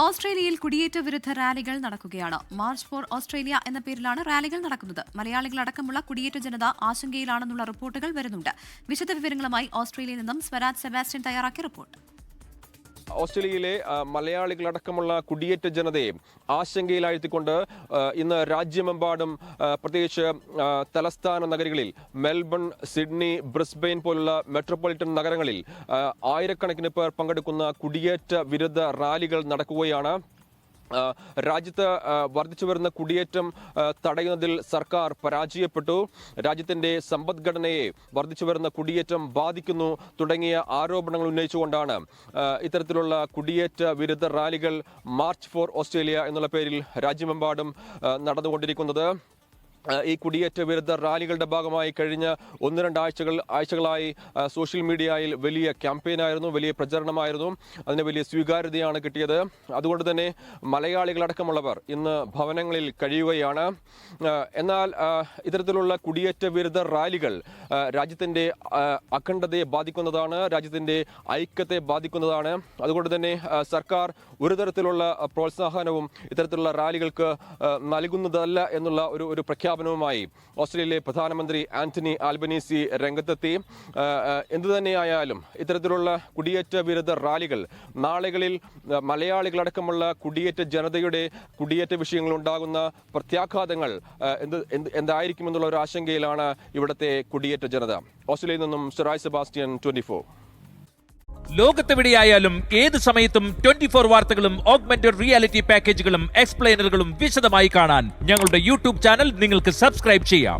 ഓസ്ട്രേലിയയിൽ കുടിയേറ്റ വിരുദ്ധ റാലികൾ നടക്കുകയാണ്. മാർച്ച് ഫോർ ഓസ്ട്രേലിയ എന്ന പേരിലാണ് റാലികൾ നടക്കുന്നത്. മലയാളികളടക്കമുള്ള കുടിയേറ്റ ജനത ആശങ്കയിലാണെന്നുള്ള റിപ്പോർട്ടുകൾ വരുന്നുണ്ട്. വിശദവിവരങ്ങളുമായി ഓസ്ട്രേലിയയിൽ നിന്നും സ്വരാജ് സെബാസ്റ്റ്യൻ തയ്യാറാക്കിയ റിപ്പോർട്ട്. ഓസ്ട്രേലിയയിലെ മലയാളികളടക്കമുള്ള കുടിയേറ്റ ജനതയെ ആശങ്കയിലാഴ്ത്തിക്കൊണ്ട് ഇന്ന് രാജ്യമെമ്പാടും പ്രത്യേകിച്ച് തലസ്ഥാന നഗരികളിൽ മെൽബൺ, സിഡ്നി, ബ്രിസ്ബെയിൻ പോലുള്ള മെട്രോപൊളിറ്റൻ നഗരങ്ങളിൽ ആയിരക്കണക്കിന് പേർ പങ്കെടുക്കുന്ന കുടിയേറ്റ വിരുദ്ധ റാലികൾ നടക്കുകയാണ്. രാജ്യത്ത് വർദ്ധിച്ചു വരുന്ന കുടിയേറ്റം തടയുന്നതിൽ സർക്കാർ പരാജയപ്പെട്ടു. രാജ്യത്തിന്റെ സമ്പദ്ഘടനയെ വർദ്ധിച്ചു വരുന്ന കുടിയേറ്റം ബാധിക്കുന്നു തുടങ്ങിയ ആരോപണങ്ങൾ ഉന്നയിച്ചുകൊണ്ടാണ് ഇത്തരത്തിലുള്ള കുടിയേറ്റ വിരുദ്ധ റാലികൾ മാർച്ച് ഫോർ ഓസ്ട്രേലിയ എന്നുള്ള പേരിൽ രാജ്യമെമ്പാടും നടന്നുകൊണ്ടിരിക്കുന്നത്. ഈ കുടിയേറ്റ വിരുദ്ധ റാലികളുടെ ഭാഗമായി കഴിഞ്ഞ 1-2 ആഴ്ചകളായി സോഷ്യൽ മീഡിയയിൽ വലിയ ക്യാമ്പയിനായിരുന്നു, വലിയ പ്രചരണമായിരുന്നു. അതിന് വലിയ സ്വീകാര്യതയാണ് കിട്ടിയത്. അതുകൊണ്ട് തന്നെ മലയാളികളടക്കമുള്ളവർ ഇന്ന് ഭവനങ്ങളിൽ കഴിയുകയാണ്. എന്നാൽ ഇത്തരത്തിലുള്ള കുടിയേറ്റ വിരുദ്ധ റാലികൾ രാജ്യത്തിന്റെ അഖണ്ഡതയെ ബാധിക്കുന്നതാണ്, രാജ്യത്തിന്റെ ഐക്യത്തെ ബാധിക്കുന്നതാണ്. അതുകൊണ്ട് തന്നെ സർക്കാർ ഒരു തരത്തിലുള്ള പ്രോത്സാഹനവും ഇത്തരത്തിലുള്ള റാലികൾക്ക് നൽകുന്നതല്ല എന്നുള്ള ഒരു പ്രഖ്യാപനവുമായി ഓസ്ട്രേലിയയിലെ പ്രധാനമന്ത്രി ആന്റണി ആൽബനീസി രംഗത്തെത്തി. എന്തുതന്നെയായാലും ഇത്തരത്തിലുള്ള കുടിയേറ്റ വിരുദ്ധ റാലികൾ നാളുകളിൽ മലയാളികളടക്കമുള്ള കുടിയേറ്റ ജനതയുടെ കുടിയേറ്റ വിഷയങ്ങൾ ഉണ്ടാകുന്ന പ്രത്യാഘാതങ്ങൾ എന്തായിരിക്കുമെന്നുള്ള ഒരു ആശങ്കയിലാണ് ഇവിടുത്തെ കുടിയേറ്റ ജനത. ഓസ്ട്രേലിയയിൽ നിന്നും സ്വരാജ് സെബാസ്റ്റ്യൻ, 24. ലോകത്തെവിടെയായാലും ഏത് സമയത്തും 24 വാർത്തകളും ഓഗ്മെന്റഡ് റിയാലിറ്റി പാക്കേജുകളും എക്സ്പ്ലെയിനറുകളും വിശദമായി കാണാൻ ഞങ്ങളുടെ യൂട്യൂബ് ചാനൽ നിങ്ങൾക്ക് സബ്സ്ക്രൈബ് ചെയ്യാം.